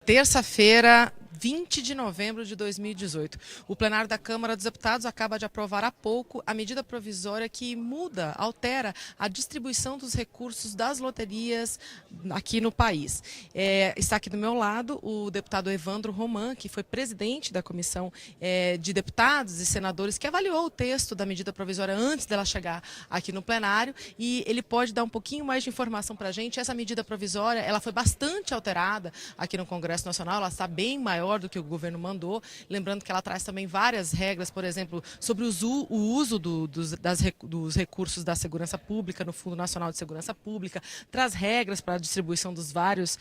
Terça-feira, 20 de novembro de 2018. O plenário da Câmara dos Deputados acaba de aprovar há pouco a medida provisória que muda, altera a distribuição dos recursos das loterias aqui no país. Está aqui do meu lado o deputado Evandro Roman, que foi presidente da Comissão de Deputados e Senadores, que avaliou o texto da medida provisória antes dela chegar aqui no plenário, e ele pode dar um pouquinho mais de informação para a gente. Essa medida provisória ela foi bastante alterada aqui no Congresso Nacional, ela está bem maior do que o governo mandou, lembrando que ela traz também várias regras, por exemplo, sobre o uso dos recursos da segurança pública no Fundo Nacional de Segurança Pública, traz regras para a distribuição das várias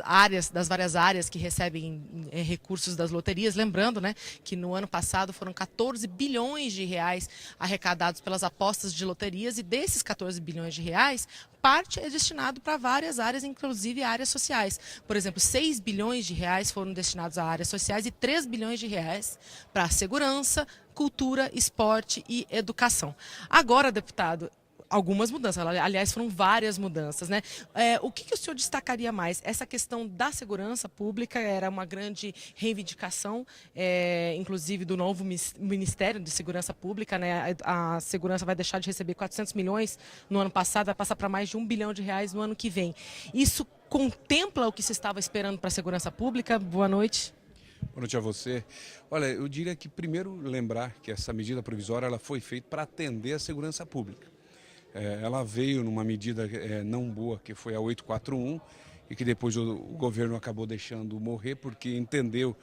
áreas que recebem recursos das loterias, lembrando, né, que no ano passado foram 14 bilhões de reais arrecadados pelas apostas de loterias, e desses 14 bilhões de reais, parte é destinado para várias áreas, inclusive áreas sociais. Por exemplo, 6 bilhões de reais foram destinados a áreas sociais e 3 bilhões de reais para segurança, cultura, esporte e educação. Agora, deputado, algumas mudanças, aliás, foram várias mudanças, né? O que o senhor destacaria mais? Essa questão da segurança pública era uma grande reivindicação, inclusive do novo Ministério de Segurança Pública, né? A segurança vai deixar de receber 400 milhões no ano passado, vai passar para mais de 1 bilhão de reais no ano que vem. Isso contempla o que se estava esperando para a segurança pública? Boa noite. Boa noite a você. Olha, eu diria que primeiro lembrar que essa medida provisória ela foi feita para atender a segurança pública. Ela veio numa medida não boa, que foi a 841, e que depois o governo acabou deixando morrer, porque entendeu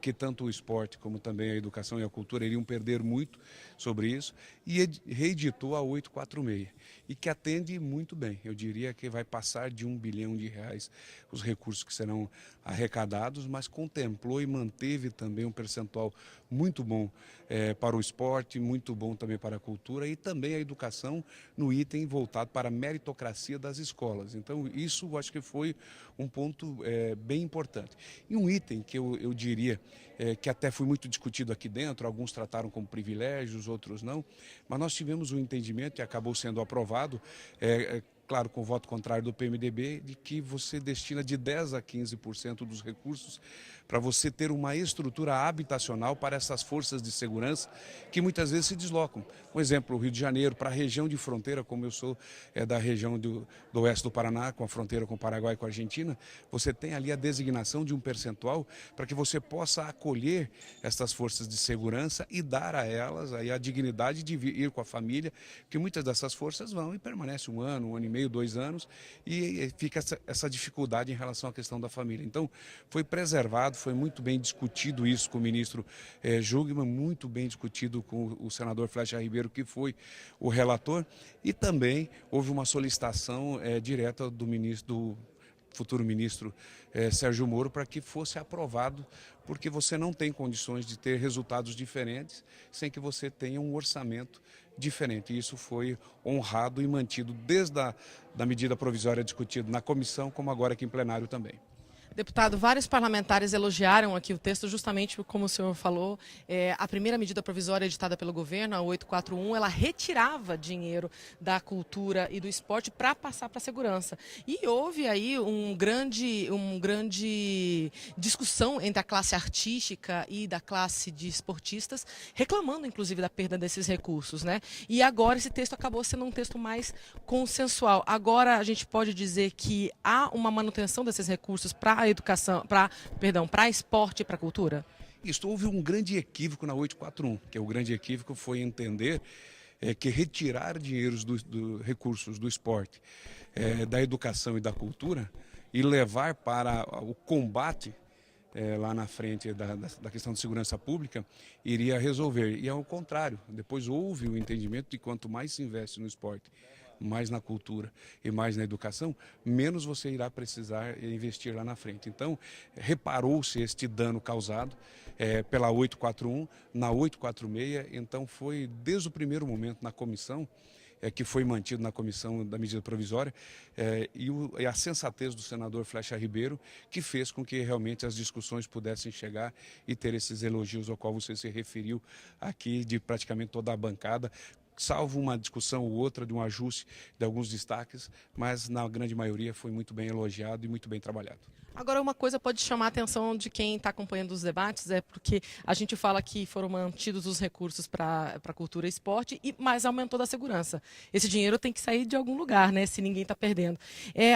que tanto o esporte como também a educação e a cultura iriam perder muito sobre isso, e reeditou a 846, e que atende muito bem. Eu diria que vai passar de 1 bilhão de reais os recursos que serão arrecadados, mas contemplou e manteve também um percentual muito bom para o esporte, muito bom também para a cultura e também a educação no item voltado para a meritocracia das escolas. Então isso eu acho que foi um ponto bem importante. E um item que eu diria que até foi muito discutido aqui dentro, alguns trataram como privilégios, outros não, mas nós tivemos um entendimento e acabou sendo aprovado, claro, com o voto contrário do PMDB, de que você destina de 10% a 15% dos recursos para você ter uma estrutura habitacional para essas forças de segurança que muitas vezes se deslocam. Um exemplo, o Rio de Janeiro, para a região de fronteira, como eu sou da região do oeste do Paraná, com a fronteira com o Paraguai e com a Argentina, você tem ali a designação de um percentual para que você possa acolher essas forças de segurança e dar a elas aí a dignidade de ir com a família, porque muitas dessas forças vão e permanecem um ano e meio, 2 anos, e fica essa dificuldade em relação à questão da família. Então, foi preservado, foi muito bem discutido isso com o ministro Jungmann, muito bem discutido com o senador Flecha Ribeiro, que foi o relator, e também houve uma solicitação direta do futuro ministro Sérgio Moro para que fosse aprovado, porque você não tem condições de ter resultados diferentes sem que você tenha um orçamento diferente. E isso foi honrado e mantido desde da medida provisória discutida na comissão, como agora aqui em plenário também. Deputado, vários parlamentares elogiaram aqui o texto, justamente como o senhor falou. A primeira medida provisória editada pelo governo, a 841, ela retirava dinheiro da cultura e do esporte para passar para a segurança. E houve aí um grande discussão entre a classe artística e da classe de esportistas, reclamando inclusive da perda desses recursos, né? E agora esse texto acabou sendo um texto mais consensual. Agora a gente pode dizer que há uma manutenção desses recursos para a educação, para esporte e para a cultura? Isso, houve um grande equívoco na 841, que o grande equívoco foi entender que retirar dinheiros recursos do esporte, da educação e da cultura e levar para o combate lá na frente da questão de segurança pública, iria resolver. E ao contrário, depois houve o entendimento de quanto mais se investe no esporte, mais na cultura e mais na educação, menos você irá precisar investir lá na frente. Então, reparou-se este dano causado pela 841, na 846, então foi desde o primeiro momento na comissão, que foi mantido na comissão da medida provisória, e a sensatez do senador Flecha Ribeiro, que fez com que realmente as discussões pudessem chegar e ter esses elogios ao qual você se referiu aqui, de praticamente toda a bancada, salvo uma discussão ou outra de um ajuste de alguns destaques, mas na grande maioria foi muito bem elogiado e muito bem trabalhado. Agora, uma coisa pode chamar a atenção de quem está acompanhando os debates, é porque a gente fala que foram mantidos os recursos para cultura e esporte, mas aumentou da segurança. Esse dinheiro tem que sair de algum lugar, né? Se ninguém está perdendo.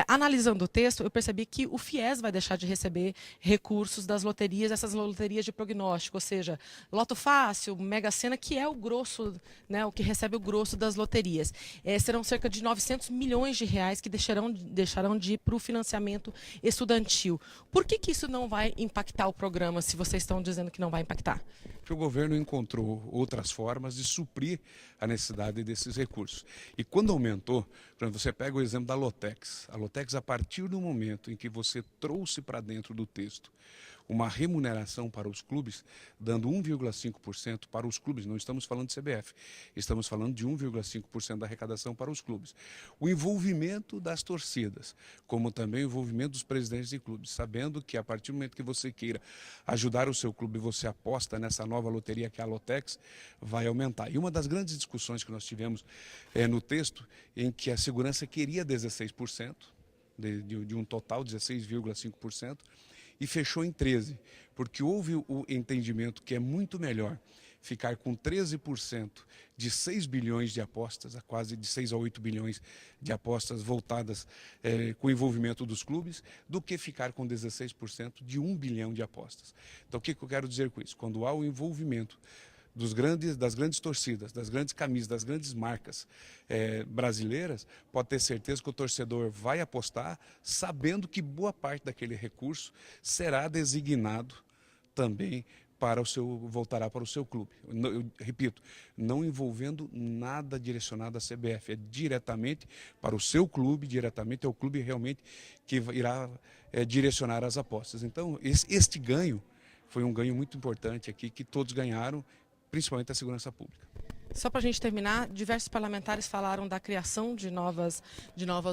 Analisando o texto, eu percebi que o FIES vai deixar de receber recursos das loterias, essas loterias de prognóstico, ou seja, Loto Fácil, Mega Sena, que é o grosso, né? O que recebe o grosso das loterias. Serão cerca de 900 milhões de reais que deixarão de ir para o financiamento estudantil. Por que isso não vai impactar o programa, se vocês estão dizendo que não vai impactar? Porque o governo encontrou outras formas de suprir a necessidade desses recursos. E quando aumentou, por exemplo, você pega o exemplo da Lotex. A Lotex, a partir do momento em que você trouxe para dentro do texto uma remuneração para os clubes, dando 1,5% para os clubes, não estamos falando de CBF, estamos falando de 1,5% da arrecadação para os clubes. O envolvimento das torcidas, como também o envolvimento dos presidentes de clubes, sabendo que a partir do momento que você queira ajudar o seu clube, você aposta nessa nova loteria que é a Lotex, vai aumentar. E uma das grandes discussões que nós tivemos no texto, em que a segurança queria 16%, de um total 16,5%, e fechou em 13%, porque houve o entendimento que é muito melhor ficar com 13% de 6 bilhões de apostas, a quase de 6 a 8 bilhões de apostas voltadas com o envolvimento dos clubes, do que ficar com 16% de 1 bilhão de apostas. Então, o que eu quero dizer com isso? Quando há o envolvimento das grandes torcidas, das grandes camisas, das grandes marcas brasileiras, pode ter certeza que o torcedor vai apostar sabendo que boa parte daquele recurso será designado também voltará para o seu clube. Eu repito, não envolvendo nada direcionado à CBF, é diretamente para o seu clube, diretamente ao clube realmente que irá direcionar as apostas. Então, este ganho foi um ganho muito importante aqui, que todos ganharam, principalmente a segurança pública. Só para a gente terminar, diversos parlamentares falaram da criação de novas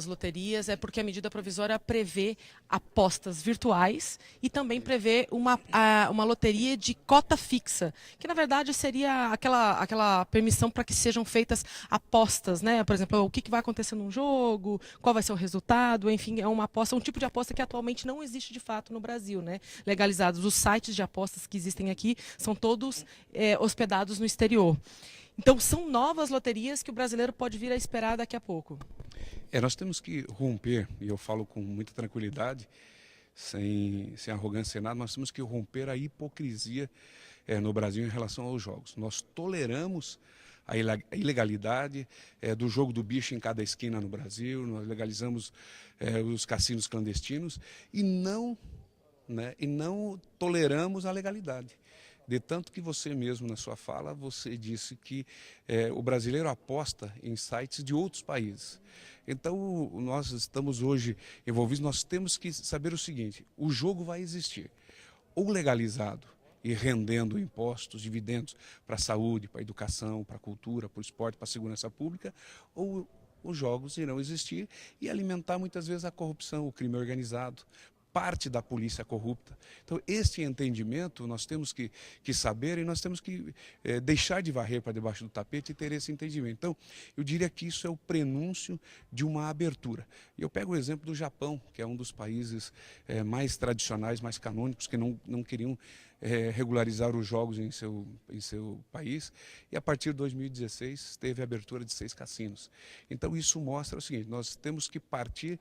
loterias, porque a medida provisória prevê apostas virtuais e também prevê uma loteria de cota fixa, que na verdade seria aquela permissão para que sejam feitas apostas, né? Por exemplo, o que vai acontecer num jogo, qual vai ser o resultado, enfim, é uma aposta, um tipo de aposta que atualmente não existe de fato no Brasil, né? Legalizados. Os sites de apostas que existem aqui são todos hospedados no exterior. Então, são novas loterias que o brasileiro pode vir a esperar daqui a pouco. Nós temos que romper, e eu falo com muita tranquilidade, sem arrogância, nada, nós temos que romper a hipocrisia no Brasil em relação aos jogos. Nós toleramos a ilegalidade do jogo do bicho em cada esquina no Brasil, nós legalizamos os cassinos clandestinos e não toleramos a legalidade. De tanto que você mesmo, na sua fala, você disse que o brasileiro aposta em sites de outros países. Então, nós estamos hoje envolvidos, nós temos que saber o seguinte: o jogo vai existir, ou legalizado e rendendo impostos, dividendos para a saúde, para a educação, para a cultura, para o esporte, para a segurança pública, ou os jogos irão existir e alimentar muitas vezes a corrupção, o crime organizado, parte da polícia corrupta. Então, este entendimento nós temos que saber, e nós temos que deixar de varrer para debaixo do tapete e ter esse entendimento. Então, eu diria que isso é o prenúncio de uma abertura. E eu pego o exemplo do Japão, que é um dos países mais tradicionais, mais canônicos, que não queriam regularizar os jogos em seu país, e a partir de 2016 teve a abertura de 6 cassinos. Então, isso mostra o seguinte: nós temos que partir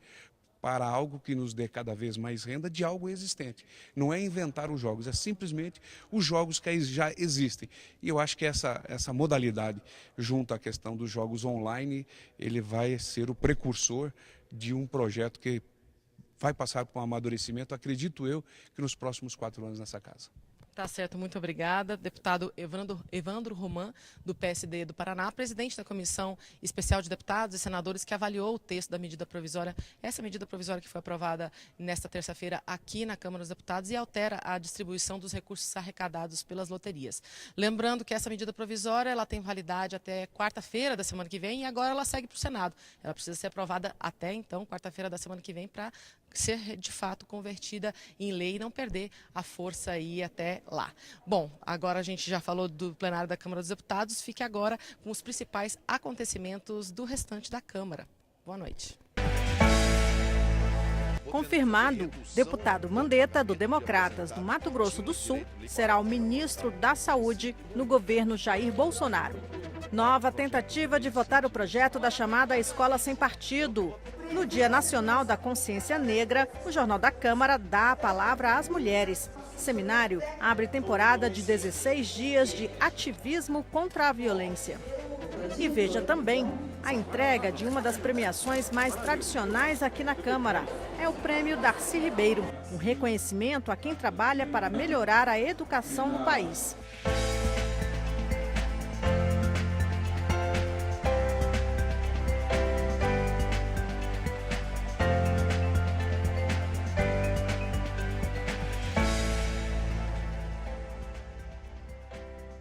para algo que nos dê cada vez mais renda de algo existente. Não é inventar os jogos, é simplesmente os jogos que já existem. E eu acho que essa modalidade, junto à questão dos jogos online, ele vai ser o precursor de um projeto que vai passar por um amadurecimento, acredito eu, que nos próximos 4 anos nessa casa. Tá certo, muito obrigada. Deputado Evandro Roman, do PSD do Paraná, presidente da Comissão Especial de Deputados e Senadores, que avaliou o texto da medida provisória, essa medida provisória que foi aprovada nesta terça-feira aqui na Câmara dos Deputados e altera a distribuição dos recursos arrecadados pelas loterias. Lembrando que essa medida provisória ela tem validade até quarta-feira da semana que vem e agora ela segue para o Senado. Ela precisa ser aprovada até então, quarta-feira da semana que vem, para ser de fato convertida em lei e não perder a força aí até lá. Bom, agora a gente já falou do plenário da Câmara dos Deputados, fique agora com os principais acontecimentos do restante da Câmara. Boa noite. Confirmado, deputado Mandetta, do Democratas do Mato Grosso do Sul, será o ministro da Saúde no governo Jair Bolsonaro. Nova tentativa de votar o projeto da chamada Escola Sem Partido. No Dia Nacional da Consciência Negra, o Jornal da Câmara dá a palavra às mulheres. O seminário abre temporada de 16 dias de ativismo contra a violência. E veja também a entrega de uma das premiações mais tradicionais aqui na Câmara. É o Prêmio Darcy Ribeiro, um reconhecimento a quem trabalha para melhorar a educação no país.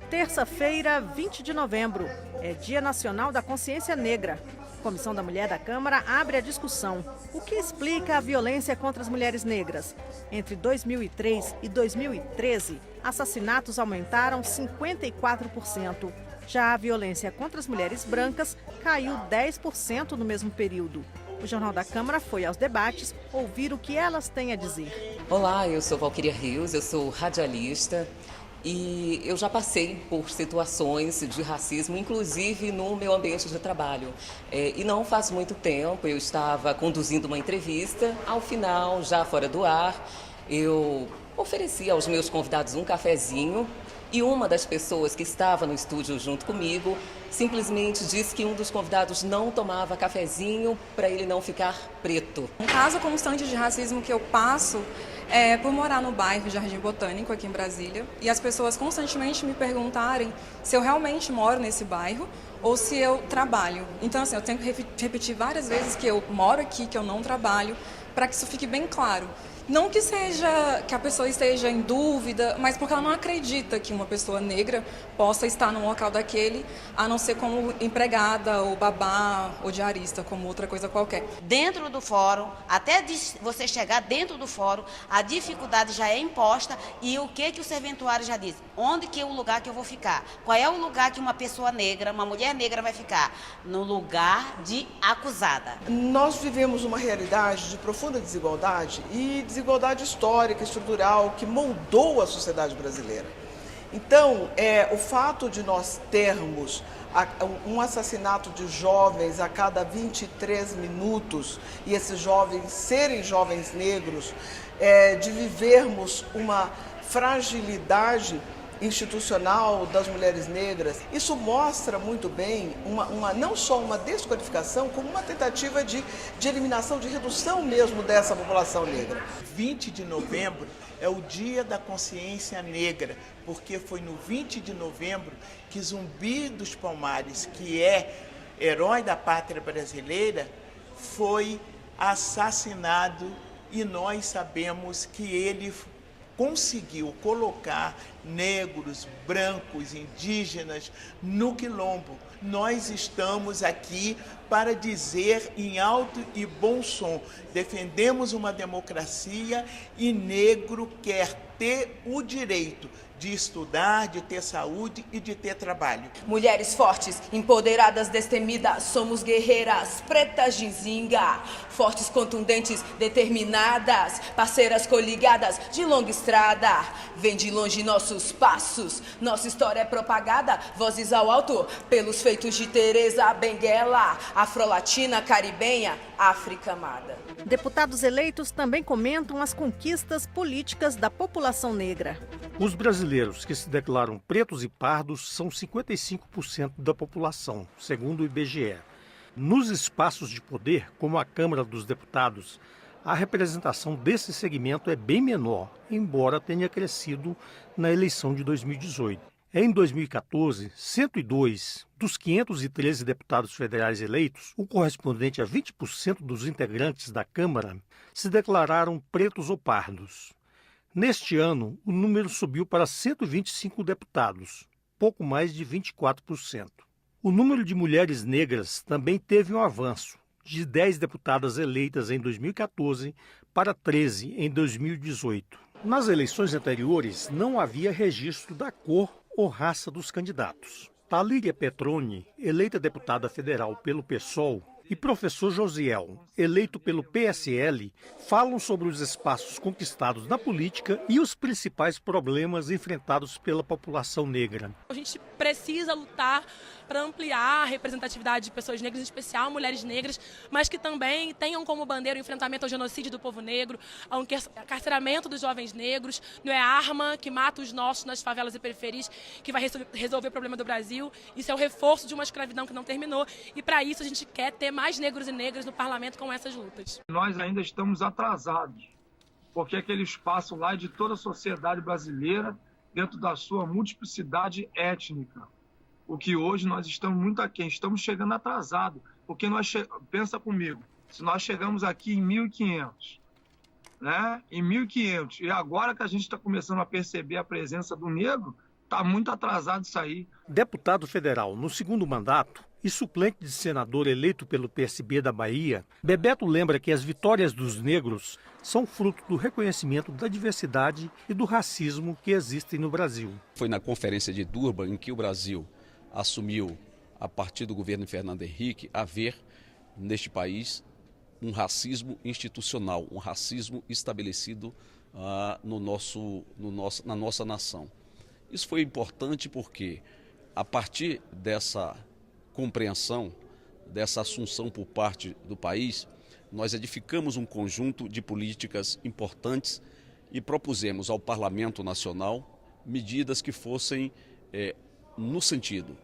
Terça-feira, 20 de novembro, é Dia Nacional da Consciência Negra. A Comissão da Mulher da Câmara abre a discussão. O que explica a violência contra as mulheres negras? Entre 2003 e 2013, assassinatos aumentaram 54%. Já a violência contra as mulheres brancas caiu 10% no mesmo período. O Jornal da Câmara foi aos debates ouvir o que elas têm a dizer. Olá, eu sou Valquíria Rios, eu sou radialista. E eu já passei por situações de racismo, inclusive no meu ambiente de trabalho. E não faz muito tempo, eu estava conduzindo uma entrevista. Ao final, já fora do ar, eu ofereci aos meus convidados um cafezinho. E uma das pessoas que estava no estúdio junto comigo simplesmente disse que um dos convidados não tomava cafezinho para ele não ficar preto. Um caso constante de racismo que eu passo é por morar no bairro Jardim Botânico, aqui em Brasília, e as pessoas constantemente me perguntarem se eu realmente moro nesse bairro ou se eu trabalho. Então, assim, eu tenho que repetir várias vezes que eu moro aqui, que eu não trabalho, para que isso fique bem claro. Não que a pessoa esteja em dúvida, mas porque ela não acredita que uma pessoa negra possa estar num local daquele, a não ser como empregada, ou babá, ou diarista, como outra coisa qualquer. Dentro do fórum, até você chegar dentro do fórum, a dificuldade já é imposta e o que o serventuário já diz? Onde que é o lugar que eu vou ficar? Qual é o lugar que uma pessoa negra, uma mulher negra vai ficar? No lugar de acusada. Nós vivemos uma realidade de profunda desigualdade e desigualdade histórica, estrutural, que moldou a sociedade brasileira. Então, o fato de nós termos um assassinato de jovens a cada 23 minutos e esses jovens serem jovens negros, de vivermos uma fragilidade institucional das mulheres negras, isso mostra muito bem não só uma desqualificação, como uma tentativa de eliminação, de redução mesmo dessa população negra. 20 de novembro é o Dia da Consciência Negra, porque foi no 20 de novembro que Zumbi dos Palmares, que é herói da pátria brasileira, foi assassinado e nós sabemos que ele conseguiu colocar negros, brancos, indígenas no quilombo. Nós estamos aqui para dizer em alto e bom som, defendemos uma democracia e negro quer ter o direito de estudar, de ter saúde e de ter trabalho. Mulheres fortes, empoderadas, destemidas, somos guerreiras, pretas de zinga, fortes, contundentes, determinadas, parceiras coligadas de longa estrada. Vem de longe nossos passos, nossa história é propagada, vozes ao alto, pelos feitos de Teresa Benguela, afrolatina, caribenha, África amada. Deputados eleitos também comentam as conquistas políticas da população negra. Os brasileiros que se declaram pretos e pardos são 55% da população, segundo o IBGE. Nos espaços de poder, como a Câmara dos Deputados, a representação desse segmento é bem menor, embora tenha crescido na eleição de 2018. Em 2014, 102 dos 513 deputados federais eleitos, o correspondente a 20% dos integrantes da Câmara, se declararam pretos ou pardos. Neste ano, o número subiu para 125 deputados, pouco mais de 24%. O número de mulheres negras também teve um avanço, de 10 deputadas eleitas em 2014 para 13 em 2018. Nas eleições anteriores, não havia registro da cor ou raça dos candidatos. Talíria Petroni, eleita deputada federal pelo PSOL, e professor Josiel, eleito pelo PSL, falam sobre os espaços conquistados na política e os principais problemas enfrentados pela população negra. A gente precisa lutar para ampliar a representatividade de pessoas negras, em especial mulheres negras, mas que também tenham como bandeira o enfrentamento ao genocídio do povo negro, ao encarceramento dos jovens negros. Não é a arma que mata os nossos nas favelas e periferias que vai resolver o problema do Brasil. Isso é o reforço de uma escravidão que não terminou. E para isso a gente quer ter mais negros e negras no parlamento com essas lutas. Nós ainda estamos atrasados, porque aquele espaço lá é de toda a sociedade brasileira dentro da sua multiplicidade étnica. O que hoje nós estamos muito aquém, estamos chegando atrasados, porque pensa comigo, se nós chegamos aqui em 1500, né? Em 1500, e agora que a gente está começando a perceber a presença do negro, está muito atrasado isso aí. Deputado federal no segundo mandato e suplente de senador eleito pelo PSB da Bahia, Bebeto lembra que as vitórias dos negros são fruto do reconhecimento da diversidade e do racismo que existem no Brasil. Foi na Conferência de Durban em que o Brasil assumiu, a partir do governo Fernando Henrique, haver neste país um racismo institucional, um racismo estabelecido na nossa nação. Isso foi importante porque, a partir dessa compreensão, dessa assunção por parte do país, nós edificamos um conjunto de políticas importantes e propusemos ao Parlamento Nacional medidas que fossem no sentido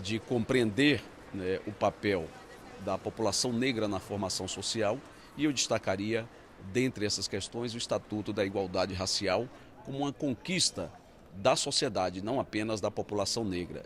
de compreender o papel da população negra na formação social, e eu destacaria, dentre essas questões, o Estatuto da Igualdade Racial como uma conquista da sociedade, não apenas da população negra.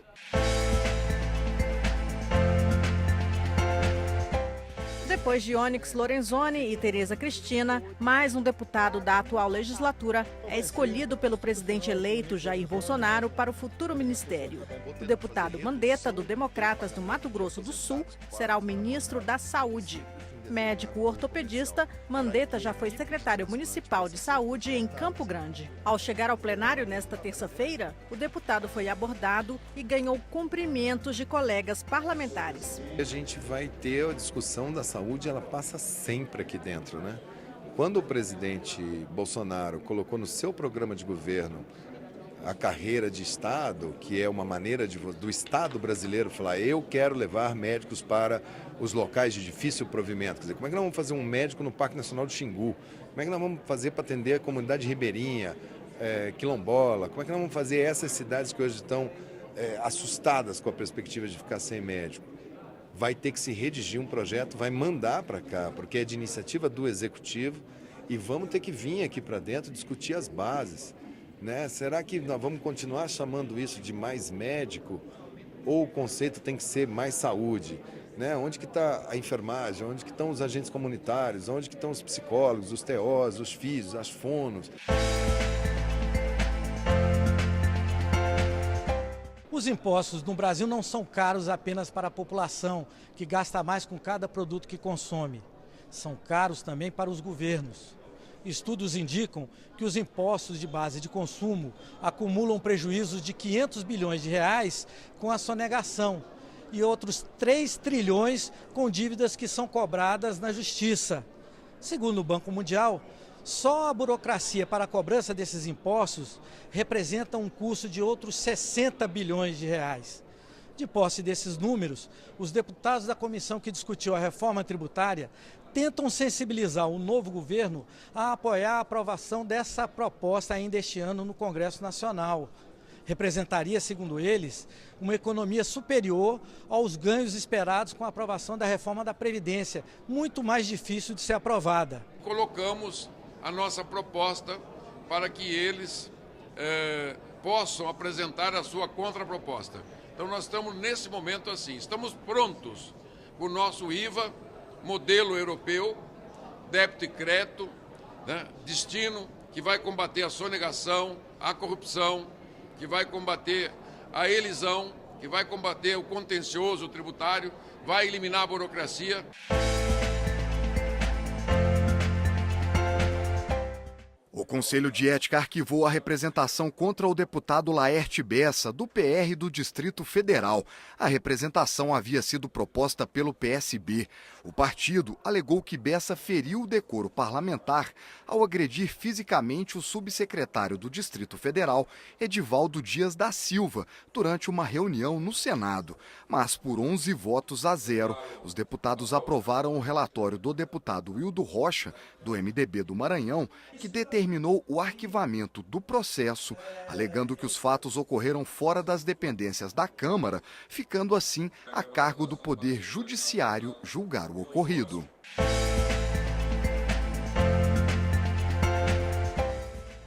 Depois de Onyx Lorenzoni e Tereza Cristina, mais um deputado da atual legislatura é escolhido pelo presidente eleito Jair Bolsonaro para o futuro ministério. O deputado Mandetta, do Democratas do Mato Grosso do Sul, será o ministro da Saúde. Médico ortopedista, Mandetta já foi secretário municipal de saúde em Campo Grande. Ao chegar ao plenário nesta terça-feira, o deputado foi abordado e ganhou cumprimentos de colegas parlamentares. A gente vai ter a discussão da saúde, ela passa sempre aqui dentro, né? Quando o presidente Bolsonaro colocou no seu programa de governo a carreira de Estado, que é uma maneira do Estado brasileiro falar: eu quero levar médicos para os locais de difícil provimento. Quer dizer, como é que nós vamos fazer um médico no Parque Nacional do Xingu? Como é que nós vamos fazer para atender a comunidade ribeirinha, quilombola? Como é que nós vamos fazer essas cidades que hoje estão assustadas com a perspectiva de ficar sem médico? Vai ter que se redigir um projeto, vai mandar para cá, porque é de iniciativa do Executivo, e vamos ter que vir aqui para dentro discutir as bases. Né? Será que nós vamos continuar chamando isso de mais médico, ou o conceito tem que ser mais saúde? Né? Onde que está a enfermagem? Onde que estão os agentes comunitários? Onde que estão os psicólogos, os TOs, os FIS, as fonos? Os impostos no Brasil não são caros apenas para a população, que gasta mais com cada produto que consome. São caros também para os governos. Estudos indicam que os impostos de base de consumo acumulam prejuízos de 500 bilhões de reais com a sonegação e outros 3 trilhões com dívidas que são cobradas na justiça. Segundo o Banco Mundial, só a burocracia para a cobrança desses impostos representa um custo de outros 60 bilhões de reais. De posse desses números, os deputados da comissão que discutiu a reforma tributária tentam sensibilizar o novo governo a apoiar a aprovação dessa proposta ainda este ano no Congresso Nacional. Representaria, segundo eles, uma economia superior aos ganhos esperados com a aprovação da reforma da Previdência, muito mais difícil de ser aprovada. Colocamos a nossa proposta para que eles possam apresentar a sua contraproposta. Então nós estamos nesse momento assim, estamos prontos com o nosso IVA, modelo europeu, débito e crédito, né, destino, que vai combater a sonegação, a corrupção, que vai combater a elisão, que vai combater o contencioso tributário, vai eliminar a burocracia. O Conselho de Ética arquivou a representação contra o deputado Laerte Bessa, do PR do Distrito Federal. A representação havia sido proposta pelo PSB. O partido alegou que Bessa feriu o decoro parlamentar ao agredir fisicamente o subsecretário do Distrito Federal, Edivaldo Dias da Silva, durante uma reunião no Senado. Mas por 11-0, os deputados aprovaram o relatório do deputado Wildo Rocha, do MDB do Maranhão, que determinou o arquivamento do processo, alegando que os fatos ocorreram fora das dependências da Câmara, ficando assim a cargo do Poder Judiciário julgar o ocorrido.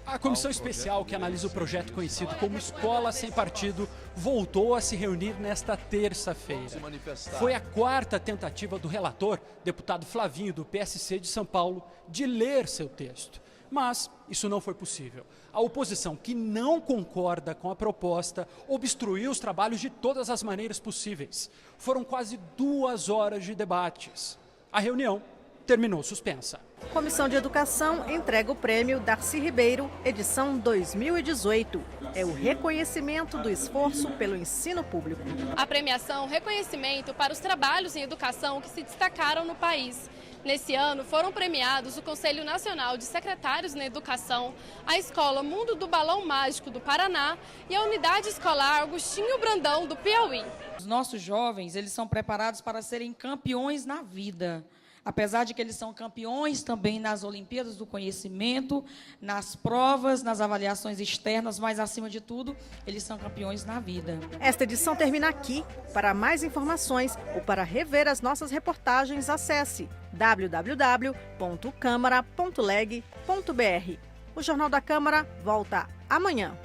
A comissão especial que analisa o projeto conhecido como Escola Sem Partido voltou a se reunir nesta terça-feira. Foi a 4ª tentativa do relator, deputado Flavinho, do PSC de São Paulo, de ler seu texto. Mas isso não foi possível. A oposição, que não concorda com a proposta, obstruiu os trabalhos de todas as maneiras possíveis. Foram quase 2 horas de debates. A reunião terminou suspensa. Comissão de Educação entrega o prêmio Darcy Ribeiro, edição 2018. É o reconhecimento do esforço pelo ensino público. A premiação, reconhecimento para os trabalhos em educação que se destacaram no país. Nesse ano, foram premiados o Conselho Nacional de Secretários na Educação, a Escola Mundo do Balão Mágico do Paraná e a Unidade Escolar Agostinho Brandão do Piauí. Os nossos jovens, eles são preparados para serem campeões na vida. Apesar de que eles são campeões também nas Olimpíadas do Conhecimento, nas provas, nas avaliações externas, mas, acima de tudo, eles são campeões na vida. Esta edição termina aqui. Para mais informações ou para rever as nossas reportagens, acesse www.câmara.leg.br. O Jornal da Câmara volta amanhã.